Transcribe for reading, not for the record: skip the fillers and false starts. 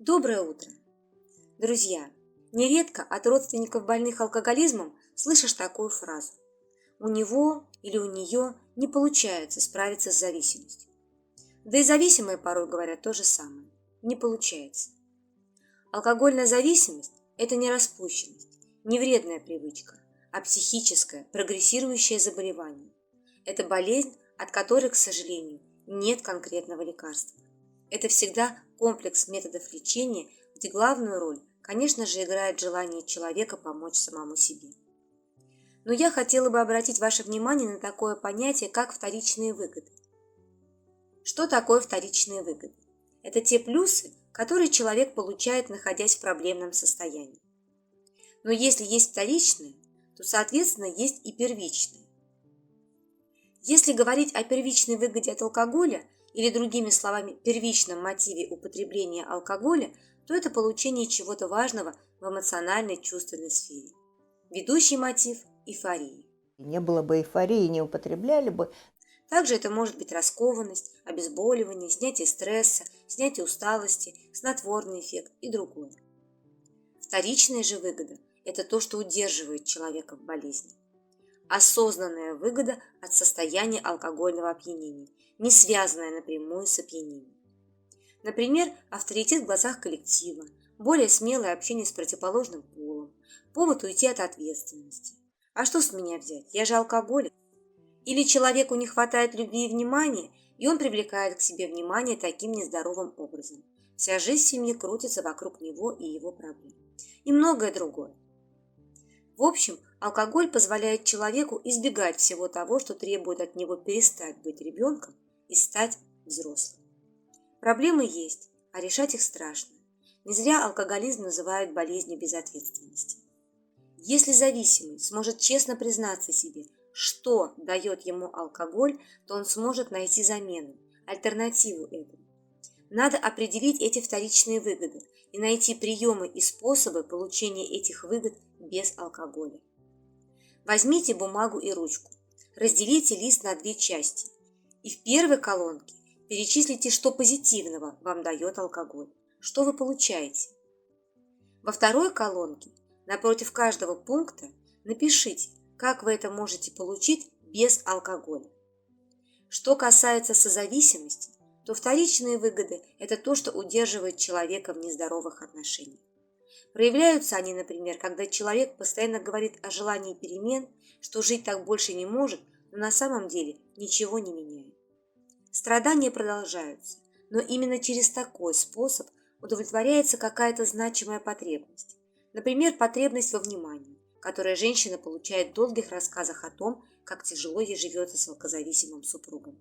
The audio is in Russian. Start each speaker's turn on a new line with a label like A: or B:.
A: Доброе утро! Друзья, нередко от родственников больных алкоголизмом слышишь такую фразу: у него или у нее не получается справиться с зависимостью. Да и зависимые порой говорят то же самое: не получается. Алкогольная зависимость – это не распущенность, не вредная привычка, а психическое, прогрессирующее заболевание. Это болезнь, от которой, к сожалению, нет конкретного лекарства. Это всегда комплекс методов лечения, где главную роль, конечно же, играет желание человека помочь самому себе. Но я хотела бы обратить ваше внимание на такое понятие, как вторичные выгоды. Что такое вторичные выгоды? Это те плюсы, которые человек получает, находясь в проблемном состоянии. Но если есть вторичные, то, соответственно, есть и первичные. Если говорить о первичной выгоде от алкоголя, или другими словами, первичном мотиве употребления алкоголя, то это получение чего-то важного в эмоциональной чувственной сфере. Ведущий мотив – эйфории.
B: Не было бы эйфории, не употребляли бы.
A: Также это может быть раскованность, обезболивание, снятие стресса, снятие усталости, снотворный эффект и другое. Вторичная же выгода – это то, что удерживает человека в болезни. Осознанная выгода от состояния алкогольного опьянения, не связанная напрямую с опьянением. Например, авторитет в глазах коллектива, более смелое общение с противоположным полом, повод уйти от ответственности. А что с меня взять? Я же алкоголик. Или человеку не хватает любви и внимания, и он привлекает к себе внимание таким нездоровым образом. Вся жизнь семьи крутится вокруг него и его проблем. И многое другое. В общем, алкоголь позволяет человеку избегать всего того, что требует от него перестать быть ребенком и стать взрослым. Проблемы есть, а решать их страшно. Не зря алкоголизм называют болезнью безответственности. Если зависимый сможет честно признаться себе, что дает ему алкоголь, то он сможет найти замену, альтернативу этому. Надо определить эти вторичные выгоды и найти приемы и способы получения этих выгод без алкоголя. Возьмите бумагу и ручку, разделите лист на две части и в первой колонке перечислите, что позитивного вам дает алкоголь, что вы получаете. Во второй колонке напротив каждого пункта напишите, как вы это можете получить без алкоголя. Что касается созависимости, то вторичные выгоды – это то, что удерживает человека в нездоровых отношениях. Проявляются они, например, когда человек постоянно говорит о желании перемен, что жить так больше не может, но на самом деле ничего не меняет. Страдания продолжаются, но именно через такой способ удовлетворяется какая-то значимая потребность. Например, потребность во внимании, которую женщина получает в долгих рассказах о том, как тяжело ей живется с алкозависимым супругом.